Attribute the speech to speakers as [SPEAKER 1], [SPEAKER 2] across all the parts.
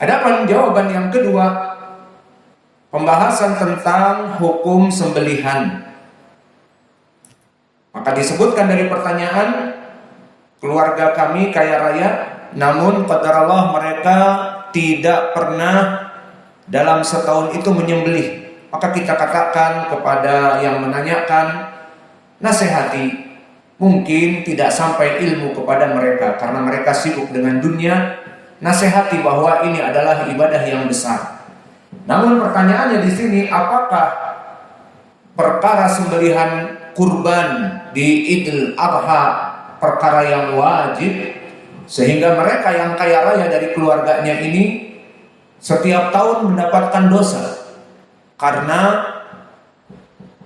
[SPEAKER 1] Adapun jawaban yang kedua, pembahasan tentang hukum sembelihan. Maka disebutkan dari pertanyaan, keluarga kami kaya raya, namun qadarullah mereka tidak pernah dalam setahun itu menyembelih. Maka kita katakan kepada yang menanyakan, nasihati, mungkin tidak sampai ilmu kepada mereka karena mereka sibuk dengan dunia. Nasihati bahwa ini adalah ibadah yang besar. Namun pertanyaannya di sini, apakah perkara sembelihan kurban di Idul Adha perkara yang wajib sehingga mereka yang kaya raya dari keluarganya ini setiap tahun mendapatkan dosa karena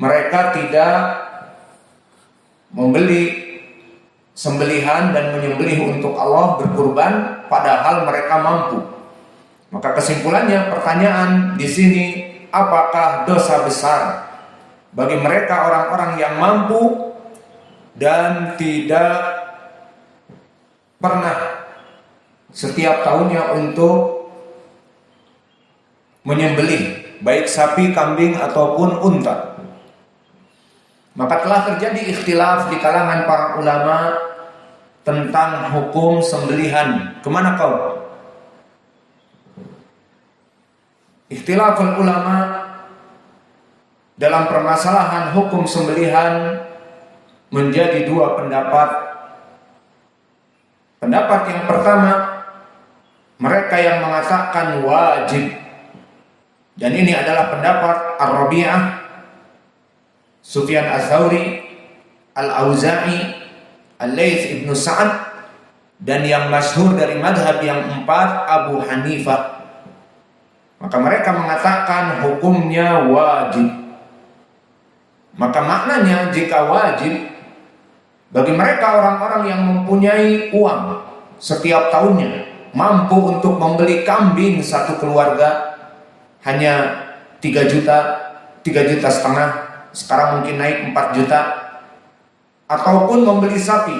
[SPEAKER 1] mereka tidak membeli sembelihan dan menyembelih untuk Allah berkurban padahal mereka mampu. Maka kesimpulannya pertanyaan di sini, apakah dosa besar bagi mereka orang-orang yang mampu dan tidak pernah setiap tahunnya untuk menyembelih baik sapi, kambing ataupun unta. Maka telah terjadi ikhtilaf di kalangan para ulama tentang hukum sembelihan. Kemana kau? Ikhtilaful ulama dalam permasalahan hukum sembelihan menjadi dua pendapat. Pendapat yang pertama, mereka yang mengatakan wajib, dan ini adalah pendapat Ar-Rabi'ah, Sufyan Az-Zawri, Al-Auza'i, Al-Laits ibn Sa'ad, dan yang masyhur dari madhab yang empat, Abu Hanifah. Maka mereka mengatakan hukumnya wajib. Maka maknanya jika wajib, bagi mereka orang-orang yang mempunyai uang setiap tahunnya, mampu untuk membeli kambing satu keluarga hanya 3 juta, 3 juta setengah, sekarang mungkin naik 4 juta, ataupun membeli sapi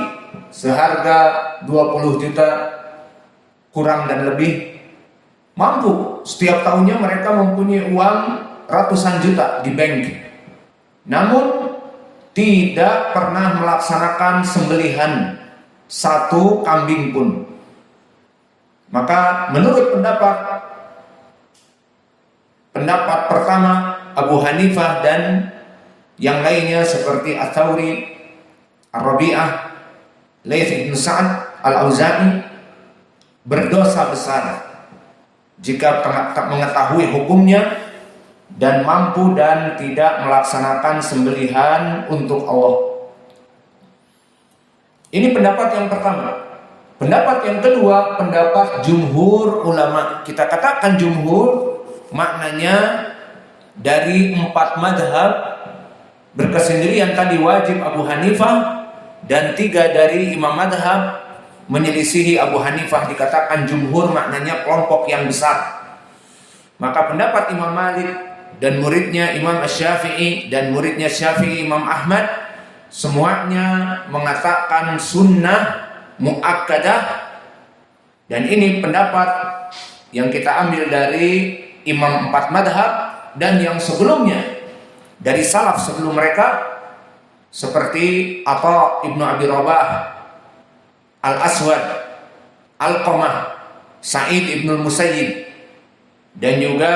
[SPEAKER 1] seharga 20 juta kurang dan lebih, mampu setiap tahunnya mereka mempunyai uang ratusan juta di bank, namun tidak pernah melaksanakan sembelihan satu kambing pun. Maka menurut pendapat pertama Abu Hanifah dan yang lainnya seperti Ats-Tsauri, Ar-Rabi'ah, Laits ibn Sa'ad, Al-Auza'i, berdosa besar jika mengetahui hukumnya dan mampu dan tidak melaksanakan sembelihan untuk Allah. Ini pendapat yang pertama. Pendapat yang kedua, pendapat jumhur ulama. Kita katakan jumhur maknanya dari 4 madhab berkesendirian tadi wajib Abu Hanifah, dan 3 dari imam madhab menyelisihi Abu Hanifah, dikatakan jumhur maknanya kelompok yang besar. Maka pendapat Imam Malik dan muridnya Imam Asy-Syafi'i dan muridnya Syafi'i Imam Ahmad semuanya mengatakan sunnah muakkadah, dan ini pendapat yang kita ambil dari imam 4 madhab dan yang sebelumnya dari salaf sebelum mereka seperti Atha ibnu Abi Rabah, Al-Aswad, Al-Qamah, Sa'id ibnu Musayyib, dan juga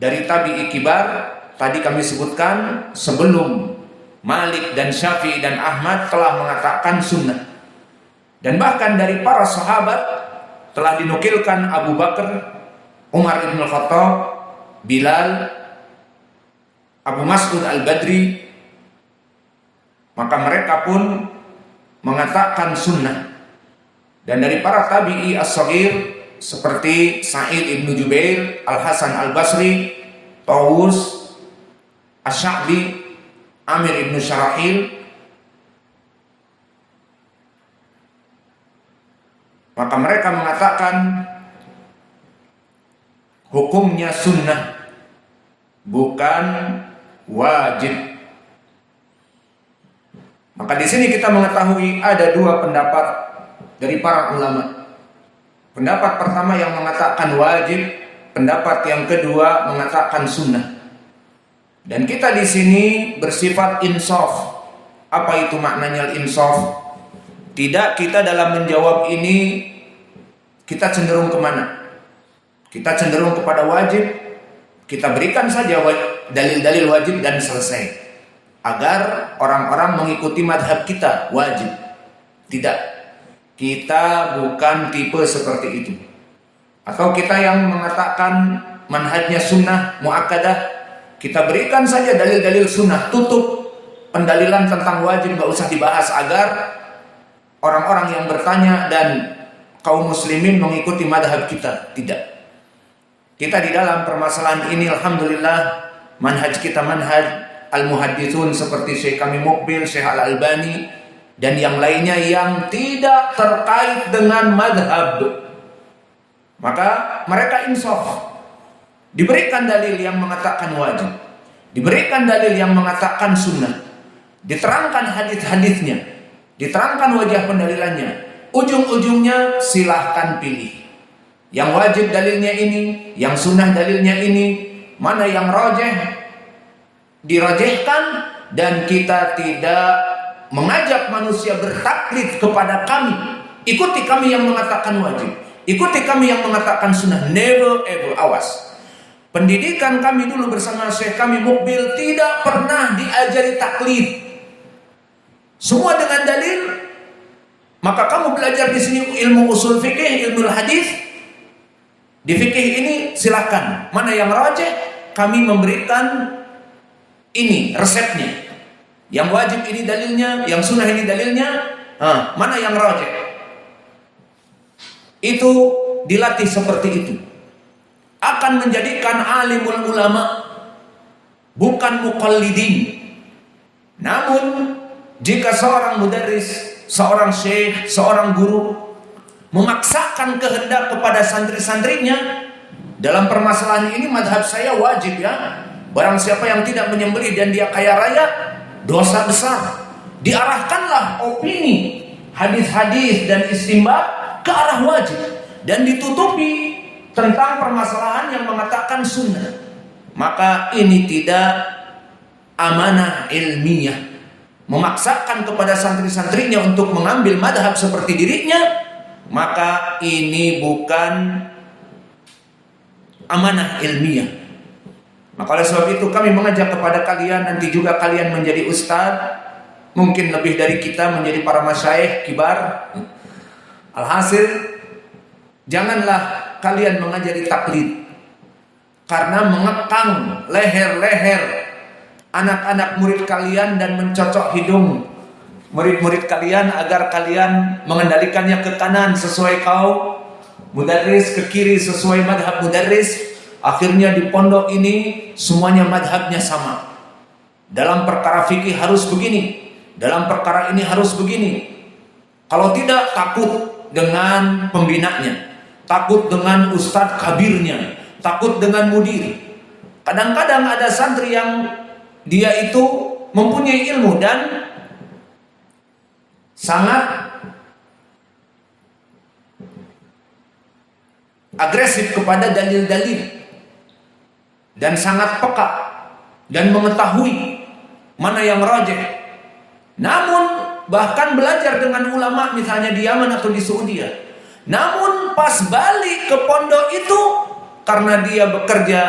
[SPEAKER 1] dari tabi'i kibar tadi kami sebutkan sebelum Malik dan Syafi'i dan Ahmad telah mengatakan sunnah. Dan bahkan dari para sahabat telah dinukilkan Abu Bakar, Umar ibn Khattab, Bilal, Abu Mas'ud al-Badri, maka mereka pun mengatakan sunnah. Dan dari para tabi'i as-saghir seperti Sa'id ibnu Jubair, Al-Hasan al-Basri, Tawus, Asy-Sya'bi, Amir ibnu Syarahil, maka mereka mengatakan hukumnya sunnah, bukan wajib. Maka di sini kita mengetahui ada 2 pendapat dari para ulama. Pendapat pertama yang mengatakan wajib, pendapat yang kedua mengatakan sunnah. Dan kita di sini bersifat insaf. Apa itu maknanya insaf? Tidak kita dalam menjawab ini kita cenderung kemana? Kita cenderung kepada wajib. Kita berikan saja dalil-dalil wajib dan selesai, agar orang-orang mengikuti madhab kita wajib. Tidak, kita bukan tipe seperti itu. Atau kita yang mengatakan manhajnya sunnah muakkadah, kita berikan saja dalil-dalil sunnah, tutup pendalilan tentang wajib, gak usah dibahas, agar orang-orang yang bertanya dan kaum muslimin mengikuti madhab kita. Tidak. Kita di dalam permasalahan ini alhamdulillah manhaj kita manhaj al-muhaddithun seperti Syekh kami Muqbil, Syekh Al-Albani dan yang lainnya yang tidak terkait dengan madhab. Maka mereka insaf. Diberikan dalil yang mengatakan wajib, diberikan dalil yang mengatakan sunnah, diterangkan hadis-hadisnya, diterangkan wajah pendalilannya. Ujung-ujungnya silahkan pilih. Yang wajib dalilnya ini, yang sunnah dalilnya ini, mana yang rajih dirajihkan, dan kita tidak mengajak manusia bertaklid kepada kami. Ikuti kami yang mengatakan wajib, ikuti kami yang mengatakan sunnah. Never ever, awas. Pendidikan kami dulu bersama Syekh kami Muqbil tidak pernah diajari taklid. Semua dengan dalil. Maka kamu belajar di sini ilmu usul fikih, ilmu hadis. Di fikih ini silakan. Mana yang rajih, kami memberikan ini resepnya. Yang wajib ini dalilnya, yang sunnah ini dalilnya. Mana yang rajih? Itu dilatih seperti itu. Akan menjadikan alimul ulama, bukan muqallidin. Namun jika seorang mudarris, seorang syekh, seorang guru memaksakan kehendak kepada santri-santrinya dalam permasalahan ini, madhab saya wajib ya, barang siapa yang tidak menyembelih dan dia kaya raya, dosa besar. Diarahkanlah opini, hadis-hadis dan istinbat ke arah wajib, dan ditutupi tentang permasalahan yang mengatakan sunnah. Maka ini tidak amanah ilmiah. Memaksakan kepada santri-santrinya untuk mengambil madhab seperti dirinya, maka ini bukan amanah ilmiah. Maka oleh sebab itu kami mengajak kepada kalian, nanti juga kalian menjadi ustadz, mungkin lebih dari kita menjadi para masyayikh kibar. Alhasil, janganlah kalian mengajari taklid, karena mengekang leher-leher anak-anak murid kalian dan mencocok hidung murid-murid kalian agar kalian mengendalikannya ke kanan sesuai kaum mudarris, ke kiri sesuai madhab mudarris. Akhirnya di pondok ini semuanya madhabnya sama. Dalam perkara fikih harus begini, dalam perkara ini harus begini. Kalau tidak, takut dengan pembinanya, takut dengan ustadz kabirnya, takut dengan mudir. Kadang-kadang ada santri yang dia itu mempunyai ilmu dan sangat agresif kepada dalil-dalil dan sangat peka dan mengetahui mana yang rajih. Namun bahkan belajar dengan ulama misalnya di Yaman atau di Saudi. Namun pas balik ke pondok itu, karena dia bekerja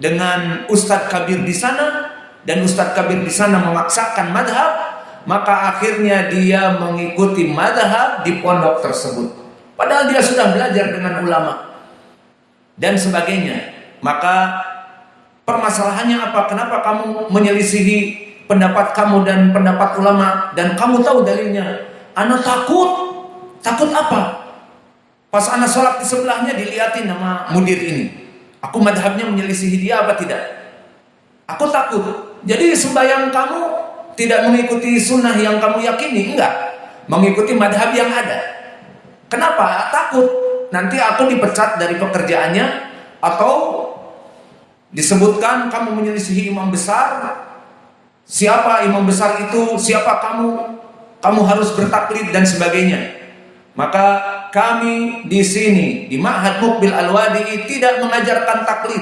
[SPEAKER 1] dengan ustadz kabir di sana dan ustadz kabir di sana memaksakan madhab, maka akhirnya dia mengikuti madhab di pondok tersebut. Padahal dia sudah belajar dengan ulama dan sebagainya. Maka permasalahannya apa? Kenapa kamu menyelisihi pendapat kamu dan pendapat ulama dan kamu tahu dalilnya? Ana takut. Takut apa? Pas anak sholat di sebelahnya dilihatin nama mudir ini, aku madhabnya menyelisihi dia apa tidak? Aku takut. Jadi sembahyang kamu tidak mengikuti sunnah yang kamu yakini, enggak, mengikuti madhab yang ada. Kenapa? Takut nanti aku dipecat dari pekerjaannya, atau disebutkan kamu menyelisihi imam besar. Siapa imam besar itu? Siapa kamu? Kamu harus bertaklid dan sebagainya. Maka kami di sini di Ma'had Muqbil Al-Wadi'i tidak mengajarkan taklid.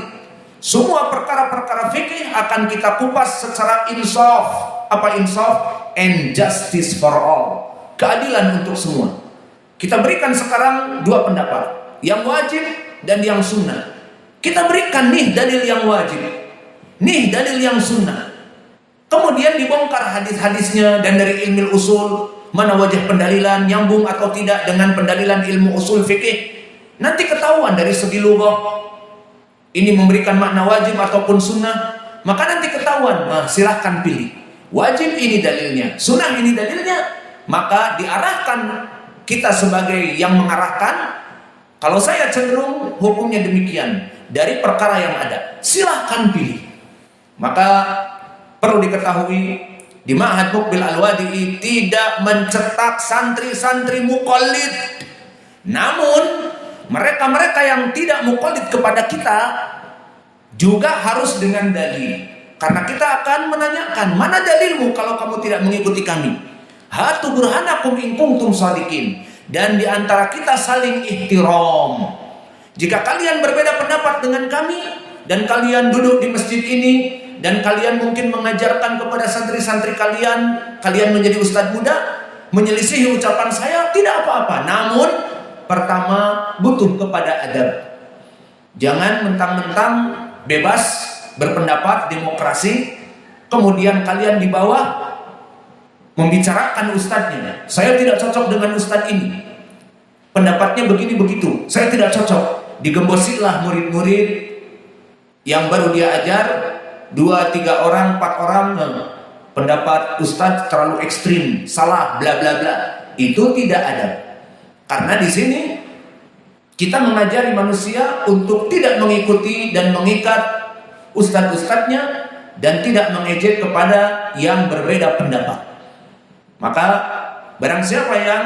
[SPEAKER 1] Semua perkara-perkara fikih akan kita kupas secara insaf. Apa insaf? And justice for all. Keadilan untuk semua. Kita berikan sekarang dua pendapat, yang wajib dan yang sunnah. Kita berikan nih dalil yang wajib, nih dalil yang sunnah. Kemudian dibongkar hadis-hadisnya, dan dari ilmu usul mana wajah pendalilan nyambung atau tidak dengan pendalilan ilmu usul fikih. Nanti ketahuan dari segi lughah ini memberikan makna wajib ataupun sunnah, maka nanti ketahuan. Nah, silahkan pilih. Wajib ini dalilnya, sunnah ini dalilnya, maka diarahkan kita sebagai yang mengarahkan. Kalau saya cenderung hukumnya demikian dari perkara yang ada, silahkan pilih. Maka perlu diketahui di Ma'had Muqbil Al-Wadi'i tidak mencetak santri-santri muqallid. Namun mereka-mereka yang tidak muqallid kepada kita juga harus dengan dalil. Karena kita akan menanyakan, mana dalilmu kalau kamu tidak mengikuti kami? Hatu burhanakum in kuntum shadiqin. Dan di antara kita saling ihtiram. Jika kalian berbeda pendapat dengan kami dan kalian duduk di masjid ini dan kalian mungkin mengajarkan kepada santri-santri kalian, kalian menjadi ustadz muda, menyelisihi ucapan saya, tidak apa-apa. Namun pertama butuh kepada adab. Jangan mentang-mentang bebas berpendapat, demokrasi, kemudian kalian di bawah membicarakan ustadznya. Saya tidak cocok dengan ustadz ini, pendapatnya begini begitu, saya tidak cocok. Digembosilah murid-murid yang baru dia ajar, 2, 3 orang, 4 orang, pendapat ustadz terlalu ekstrim, salah, bla bla bla. Itu tidak ada. Karena di sini kita mengajari manusia untuk tidak mengikuti dan mengikat ustadz-ustadznya dan tidak mengejek kepada yang berbeda pendapat. Maka barang siapa yang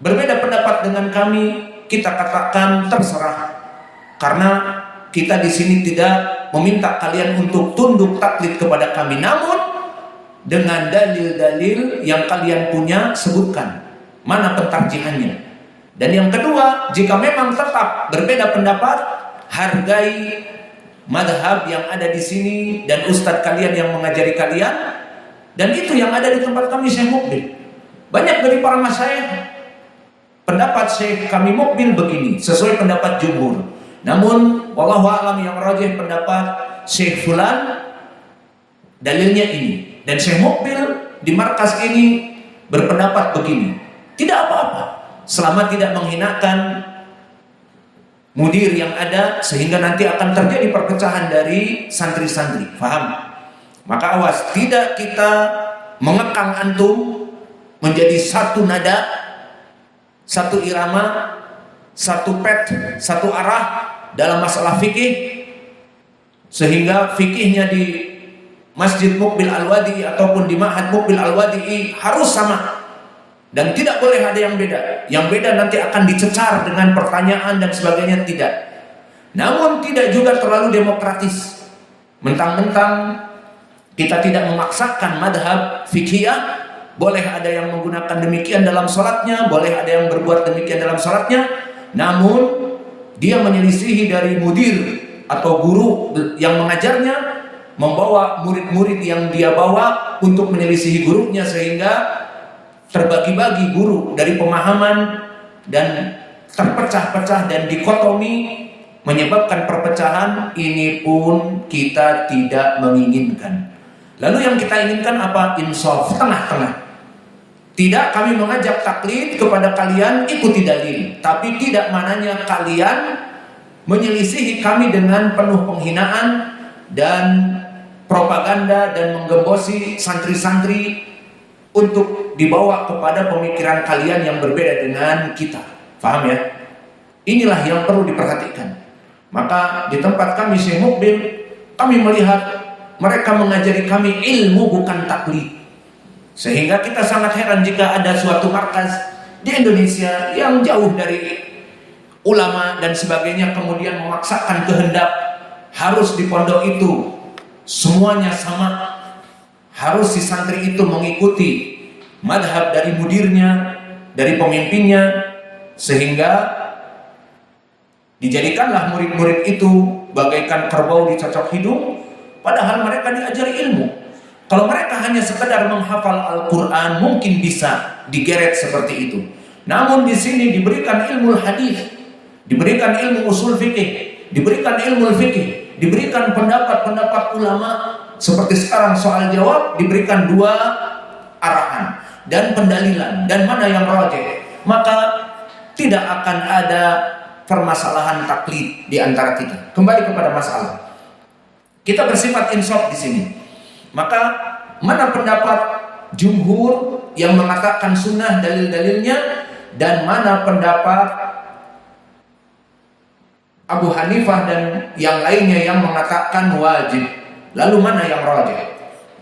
[SPEAKER 1] berbeda pendapat dengan kami, kita katakan terserah. Karena kita di sini tidak meminta kalian untuk tunduk taklid kepada kami, namun dengan dalil-dalil yang kalian punya sebutkan mana pentarjihannya. Dan yang kedua, jika memang tetap berbeda pendapat, hargai madhab yang ada di sini dan ustadz kalian yang mengajari kalian. Dan itu yang ada di tempat kami Syekh Muqbil. Banyak dari para masyayikh pendapat Syekh kami Muqbil begini, sesuai pendapat jumhur. Namun wallahu a'lam yang rajih pendapat Syekh fulan dalilnya ini. Dan Syekh Muqbil di markas ini berpendapat begini. Tidak apa-apa, selama tidak menghinakan mudir yang ada sehingga nanti akan terjadi perpecahan dari santri-santri. Faham? Maka awas, tidak kita mengekang antum menjadi satu nada, satu irama, satu pet, satu arah dalam masalah fikih, sehingga fikihnya di Masjid Muqbil Al-Wadi'i ataupun di Ma'had Muqbil Al-Wadi'i harus sama dan tidak boleh ada yang beda. Yang beda nanti akan dicecar dengan pertanyaan dan sebagainya, tidak. Namun tidak juga terlalu demokratis, mentang-mentang kita tidak memaksakan madhab fikhiyah. Boleh ada yang menggunakan demikian dalam sholatnya, boleh ada yang berbuat demikian dalam sholatnya. Namun dia menyelisihi dari mudir atau guru yang mengajarnya, membawa murid-murid yang dia bawa untuk menyelisihi gurunya, sehingga terbagi-bagi guru dari pemahaman dan terpecah-pecah dan dikotomi, menyebabkan perpecahan. Ini pun kita tidak menginginkan. Lalu yang kita inginkan apa? Insaf, tengah-tengah. Tidak kami mengajak taklid kepada kalian ikuti dalil, tapi tidak mananya kalian menyelisihi kami dengan penuh penghinaan dan propaganda dan menggembosi santri-santri untuk dibawa kepada pemikiran kalian yang berbeda dengan kita. Paham ya? Inilah yang perlu diperhatikan. Maka di tempat kami Syekh Muqbil, kami melihat mereka mengajari kami ilmu bukan taklid. Sehingga kita sangat heran jika ada suatu markas di Indonesia yang jauh dari ulama dan sebagainya, kemudian memaksakan kehendak harus di pondok itu semuanya sama, harus si santri itu mengikuti madhab dari mudirnya, dari pemimpinnya, sehingga dijadikanlah murid-murid itu bagaikan kerbau dicocok hidung, padahal mereka diajari ilmu. Kalau mereka hanya sekedar menghafal Al-Quran, mungkin bisa digeret seperti itu. Namun di sini diberikan ilmu hadis, diberikan ilmu usul fikih, diberikan ilmu fikih, diberikan pendapat-pendapat ulama. Seperti sekarang soal jawab diberikan 2 arahan dan pendalilan, dan mana yang rajih, maka tidak akan ada permasalahan taklid di antara kita. Kembali kepada masalah, kita bersifat insaf di sini. Maka mana pendapat jumhur yang mengatakan sunnah dalil-dalilnya, dan mana pendapat Abu Hanifah dan yang lainnya yang mengatakan wajib. Lalu mana yang rajih?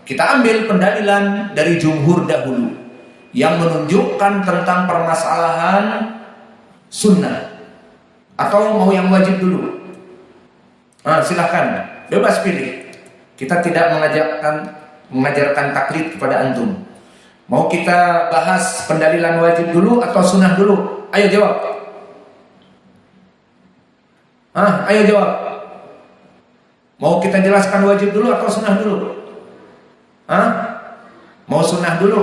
[SPEAKER 1] Kita ambil pendalilan dari jumhur dahulu yang menunjukkan tentang permasalahan sunnah, atau mau yang wajib dulu? Silahkan, bebas pilih. Kita tidak mengajarkan taklid kepada antum. Mau kita bahas pendalilan wajib dulu atau sunnah dulu? Ayo jawab. Ayo jawab. Mau kita jelaskan wajib dulu atau sunnah dulu? Mau sunnah dulu?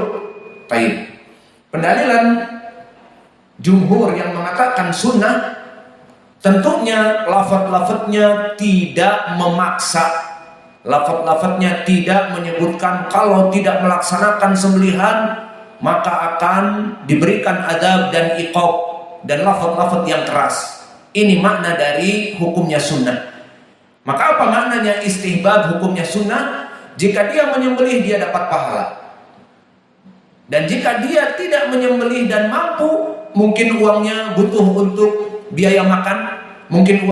[SPEAKER 1] Baik. Pendalilan jumhur yang mengatakan sunnah, tentunya lafaz-lafaznya tidak memaksa. Lafaz-lafaznya tidak menyebutkan kalau tidak melaksanakan sembelihan maka akan diberikan adab dan iqab, dan lafaz-lafaz yang keras. Ini makna dari hukumnya sunnah. Maka apa maknanya istihbab hukumnya sunnah? Jika dia menyembelih dia dapat pahala, dan jika dia tidak menyembelih dan mampu, mungkin uangnya butuh untuk biaya makan, mungkin